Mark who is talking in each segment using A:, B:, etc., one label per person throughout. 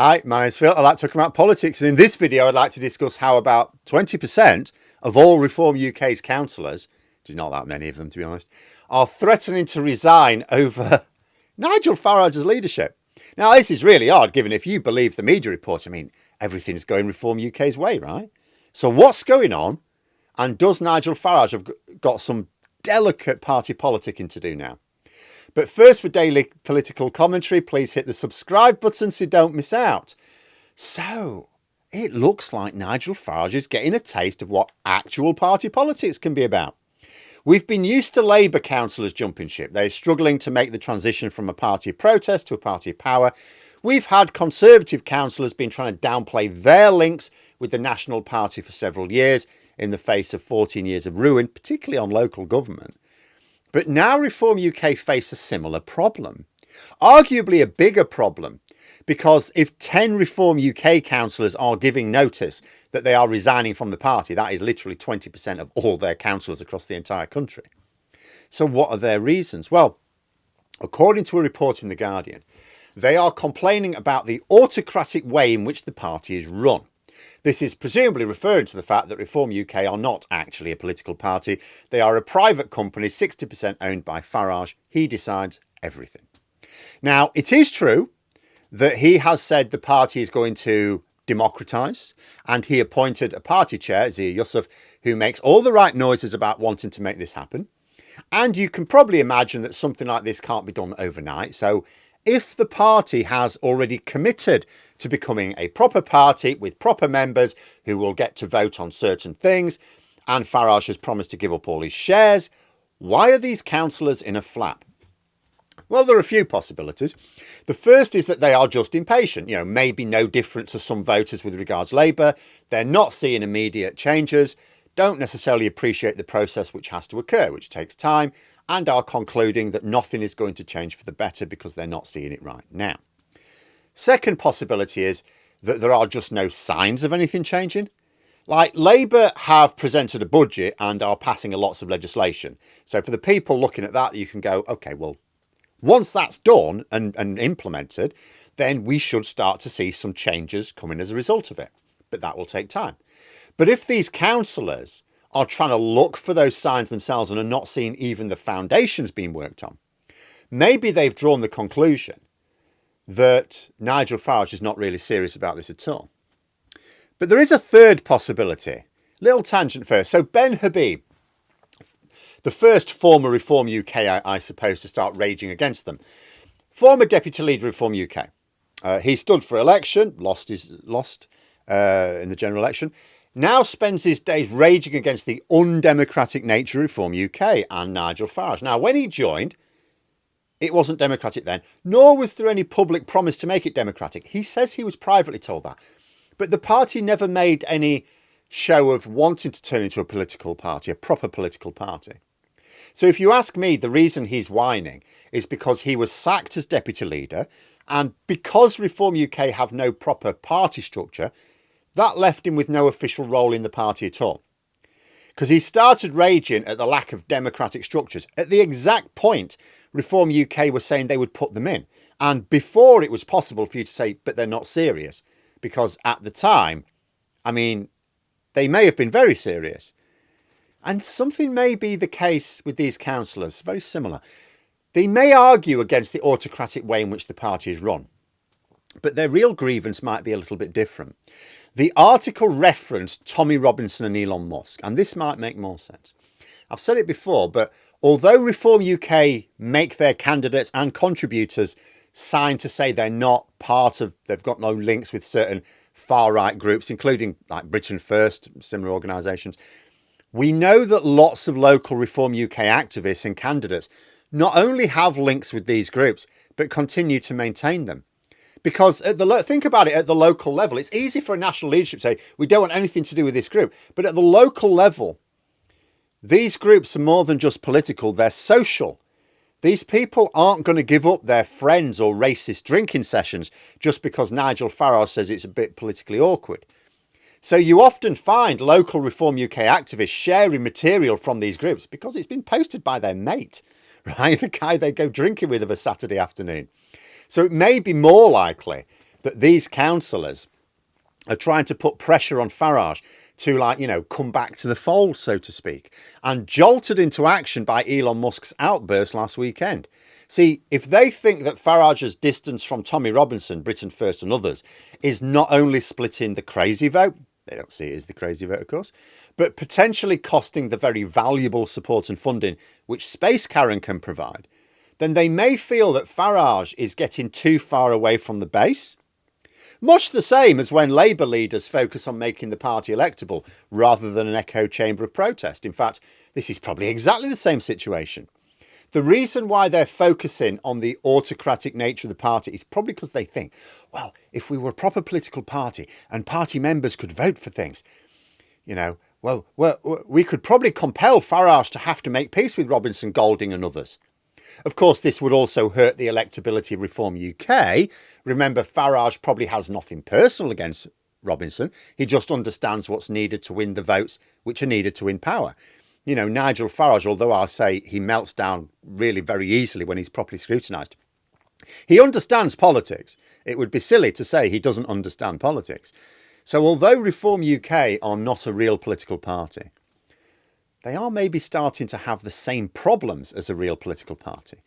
A: Hi, my name's Phil. I like to talk about politics, and in this video I'd like to discuss how about 20% of all Reform UK's councillors, which is not that many of them to be honest, are threatening to resign over Nigel Farage's leadership. Now this is really odd given if you believe the media report. I mean, everything's going Reform UK's way, right? So what's going on, and does Nigel Farage have got some delicate party politicking to do now? But first, for daily political commentary, please hit the subscribe button so you don't miss out. So, it looks like Nigel Farage is getting a taste of what actual party politics can be about. We've been used to Labour councillors jumping ship. They're struggling to make the transition from a party of protest to a party of power. We've had Conservative councillors been trying to downplay their links with the National Party for several years in the face of 14 years of ruin, particularly on local government. But now Reform UK face a similar problem, arguably a bigger problem, because if 10 Reform UK councillors are giving notice that they are resigning from the party, that is literally 20% of all their councillors across the entire country. So what are their reasons? Well, according to a report in The Guardian, they are complaining about the autocratic way in which the party is run. This is presumably referring to the fact that Reform UK are not actually a political party. They are a private company, 60% owned by Farage. He decides everything. Now, it is true that he has said the party is going to democratise, and he appointed a party chair, Zia Yusuf, who makes all the right noises about wanting to make this happen. And you can probably imagine that something like this can't be done overnight. So if the party has already committed to becoming a proper party with proper members who will get to vote on certain things, and Farage has promised to give up all his shares, why are these councillors in a flap? Well, there are a few possibilities. The first is that they are just impatient, maybe no different to some voters with regards to Labour. They're not seeing immediate changes, don't necessarily appreciate the process which has to occur, which takes time, and are concluding that nothing is going to change for the better because they're not seeing it right now. Second possibility is that there are just no signs of anything changing. Like Labour have presented a budget and are passing lots of legislation. So for the people looking at that, you can go, okay, well, once that's done and implemented, then we should start to see some changes coming as a result of it. But that will take time. But if these councillors are trying to look for those signs themselves and are not seeing even the foundations being worked on, maybe they've drawn the conclusion that Nigel Farage is not really serious about this at all. But there is a third possibility. Little tangent first. So Ben Habib, the first former Reform UK, I suppose, to start raging against them. Former Deputy Leader of Reform UK. He stood for election, lost in the general election. Now spends his days raging against the undemocratic nature of Reform UK and Nigel Farage. Now, when he joined, it wasn't democratic then, nor was there any public promise to make it democratic. He says he was privately told that. But the party never made any show of wanting to turn into a political party, a proper political party. So if you ask me, the reason he's whining is because he was sacked as deputy leader, and because Reform UK have no proper party structure, that left him with no official role in the party at all. Because he started raging at the lack of democratic structures at the exact point Reform UK was saying they would put them in. And before it was possible for you to say, but they're not serious. Because at the time, I mean, they may have been very serious. And something may be the case with these councillors, very similar. They may argue against the autocratic way in which the party is run, but their real grievance might be a little bit different. The article referenced Tommy Robinson and Elon Musk, and this might make more sense. I've said it before, but although Reform UK make their candidates and contributors sign to say they're not part of, they've got no links with certain far-right groups, including like Britain First, similar organisations, we know that lots of local Reform UK activists and candidates not only have links with these groups, but continue to maintain them. Because think about it, at the local level, it's easy for a national leadership to say, we don't want anything to do with this group. But at the local level, these groups are more than just political, they're social. These people aren't going to give up their friends or racist drinking sessions just because Nigel Farage says it's a bit politically awkward. So you often find local Reform UK activists sharing material from these groups because it's been posted by their mate, right? The guy they go drinking with of a Saturday afternoon. So it may be more likely that these councillors are trying to put pressure on Farage to, like, you know, come back to the fold, so to speak, and jolted into action by Elon Musk's outburst last weekend. See, if they think that Farage's distance from Tommy Robinson, Britain First and others, is not only splitting the crazy vote, they don't see it as the crazy vote, of course, but potentially costing the very valuable support and funding which Space Karen can provide, then they may feel that Farage is getting too far away from the base. Much the same as when Labour leaders focus on making the party electable rather than an echo chamber of protest. In fact, this is probably exactly the same situation. The reason why they're focusing on the autocratic nature of the party is probably because they think, well, if we were a proper political party and party members could vote for things, you know, well, we could probably compel Farage to have to make peace with Robinson, Golding and others. Of course, this would also hurt the electability of Reform UK. Remember, Farage probably has nothing personal against Robinson. He just understands what's needed to win the votes which are needed to win power. You know, Nigel Farage, although I'll say he melts down really very easily when he's properly scrutinised, he understands politics. It would be silly to say he doesn't understand politics. So although Reform UK are not a real political party, they are maybe starting to have the same problems as a real political party.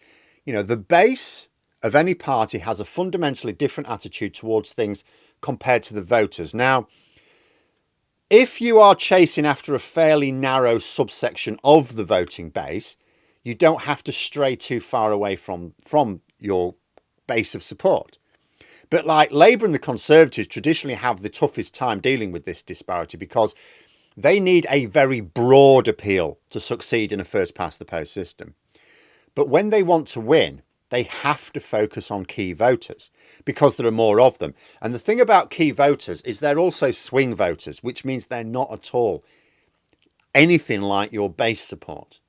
A: You know, the base of any party has a fundamentally different attitude towards things compared to the voters. Now, if you are chasing after a fairly narrow subsection of the voting base, you don't have to stray too far away from your base of support. But like Labour and the Conservatives traditionally have the toughest time dealing with this disparity because they need a very broad appeal to succeed in a first past the post system. But when they want to win, they have to focus on key voters because there are more of them. And the thing about key voters is they're also swing voters, which means they're not at all anything like your base support.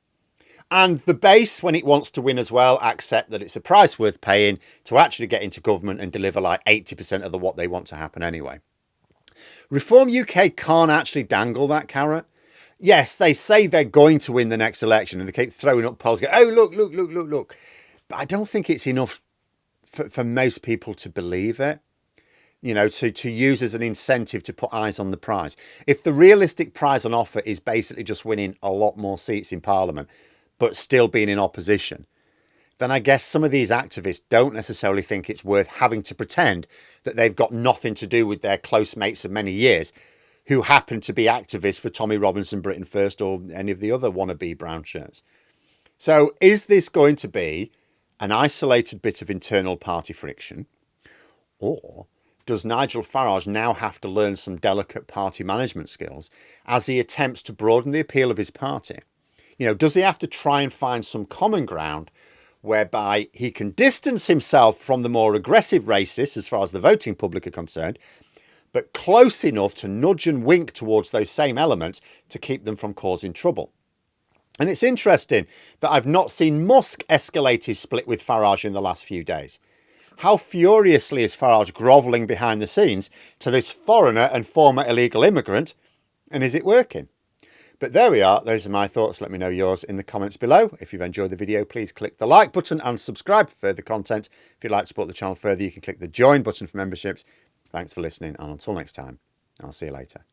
A: And the base, when it wants to win as well, accept that it's a price worth paying to actually get into government and deliver like 80% of what they want to happen anyway. Reform UK can't actually dangle that carrot. Yes, they say they're going to win the next election and they keep throwing up polls, go, oh, look. But I don't think it's enough for most people to believe it, you know, to use as an incentive to put eyes on the prize. If the realistic prize on offer is basically just winning a lot more seats in Parliament, but still being in opposition, then I guess some of these activists don't necessarily think it's worth having to pretend that they've got nothing to do with their close mates of many years who happen to be activists for Tommy Robinson, Britain First, or any of the other wannabe brown shirts. So is this going to be an isolated bit of internal party friction? Or does Nigel Farage now have to learn some delicate party management skills as he attempts to broaden the appeal of his party? You know, does he have to try and find some common ground whereby he can distance himself from the more aggressive racists as far as the voting public are concerned, but close enough to nudge and wink towards those same elements to keep them from causing trouble? And it's interesting that I've not seen Musk escalate his split with Farage in the last few days. How furiously is Farage grovelling behind the scenes to this foreigner and former illegal immigrant? And is it working? But there we are. Those are my thoughts. Let me know yours in the comments below. If you've enjoyed the video, please click the like button and subscribe for further content. If you'd like to support the channel further, you can click the join button for memberships. Thanks for listening. And until next time, I'll see you later.